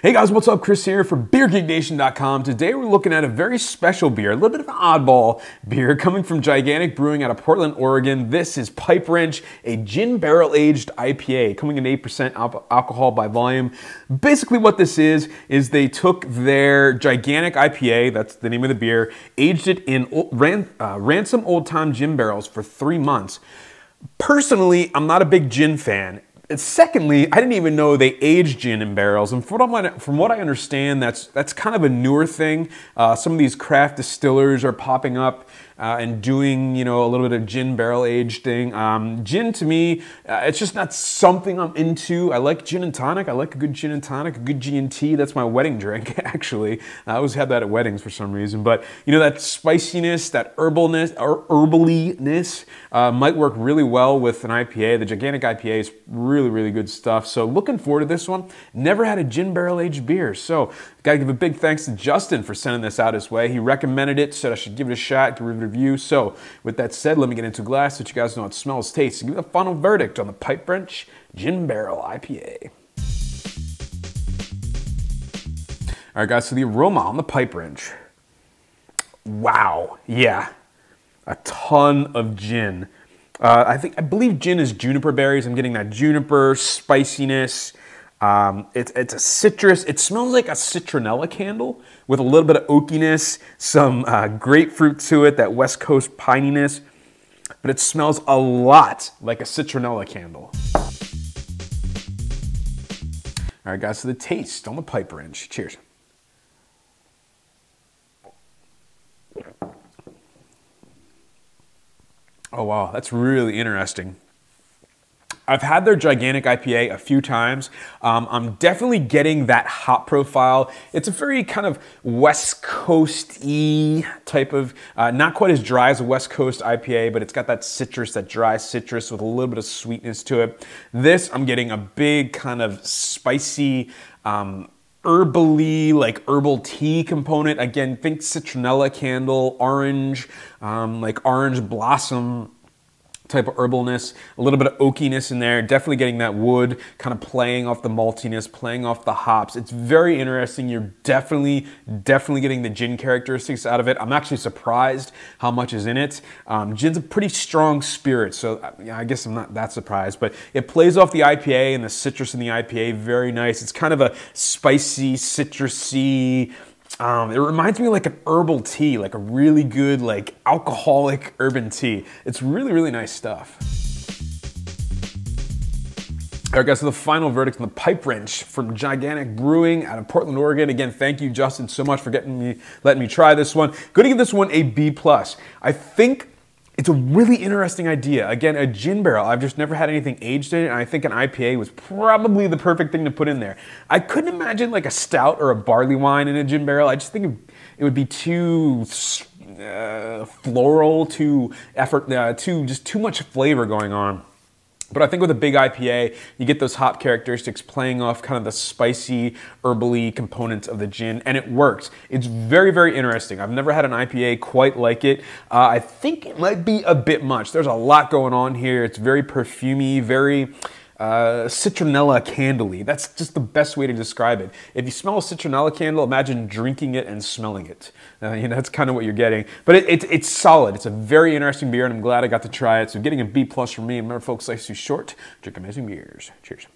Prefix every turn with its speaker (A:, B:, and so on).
A: Hey guys, what's up? Chris here for BeerGeekNation.com. Today we're looking at a very special beer, a little bit of an oddball beer coming from Gigantic Brewing out of Portland, Oregon. This is Pipe Wrench, a gin barrel aged IPA coming in 8% alcohol by volume. Basically what this is they took their Gigantic IPA, that's the name of the beer, aged it in Ransom old time gin barrels for 3 months. Personally, I'm not a big gin fan. And secondly, I didn't even know they age gin in barrels, and from what I understand, that's kind of a newer thing. Some of these craft distillers are popping up and doing, you know, a little bit of gin barrel aged thing. Gin to me, it's just not something I'm into. I like gin and tonic. I like a good gin and tonic, a good G&T. That's my wedding drink, actually. I always have that at weddings for some reason. But you know, that spiciness, that herbaliness might work really well with an IPA. The Gigantic IPA is really good stuff. So looking forward to this one. Never had a gin barrel aged beer, so gotta give a big thanks to Justin for sending this out his way. He recommended it, said I should give it a shot, give it a review. So with that said, let me get into a glass so that you guys know how it smells, tastes, and give me the final verdict on the Pipe Wrench Gin Barrel IPA. All right, guys, so the aroma on the Pipe Wrench. Wow, yeah, a ton of gin. I believe gin is juniper berries. I'm getting that juniper spiciness. It's a citrus. It smells like a citronella candle with a little bit of oakiness, some grapefruit to it, that West Coast pininess. But it smells a lot like a citronella candle. All right, guys, so the taste on the Pipe Wrench. Cheers. Oh, wow, that's really interesting. I've had their Gigantic IPA a few times. I'm definitely getting that hop profile. It's a very kind of West Coast-y type of, not quite as dry as a West Coast IPA, but it's got that citrus, that dry citrus with a little bit of sweetness to it. This, I'm getting a big kind of spicy, herbally, like herbal tea component. Again, think citronella candle, orange, like orange blossom type of herbalness, a little bit of oakiness in there, definitely getting that wood, kind of playing off the maltiness, playing off the hops. It's very interesting. You're definitely getting the gin characteristics out of it. I'm actually surprised how much is in it. Gin's a pretty strong spirit, so I guess I'm not that surprised, but it plays off the IPA and the citrus in the IPA very nice. It's kind of a spicy, citrusy, it reminds me of like an herbal tea, like a really good, like alcoholic urban tea. It's really nice stuff. All right, guys, so the final verdict on the Pipe Wrench from Gigantic Brewing out of Portland, Oregon. Again, thank you, Justin, so much for letting me try this one. Going to give this one a B+. I think it's a really interesting idea. Again, a gin barrel. I've just never had anything aged in it, and I think an IPA was probably the perfect thing to put in there. I couldn't imagine like a stout or a barley wine in a gin barrel. I just think it would be too floral, just too much flavor going on. But I think with a big IPA, you get those hop characteristics playing off kind of the spicy, herbally components of the gin, and it works. It's very interesting. I've never had an IPA quite like it. I think it might be a bit much. There's a lot going on here. It's very perfumey, very citronella candle-y. That's just the best way to describe it. If you smell a citronella candle, imagine drinking it and smelling it. You know, that's kind of what you're getting. But it's solid. It's a very interesting beer, and I'm glad I got to try it. So getting a B+ from me. Remember, folks, life's too short. Drink amazing beers. Cheers.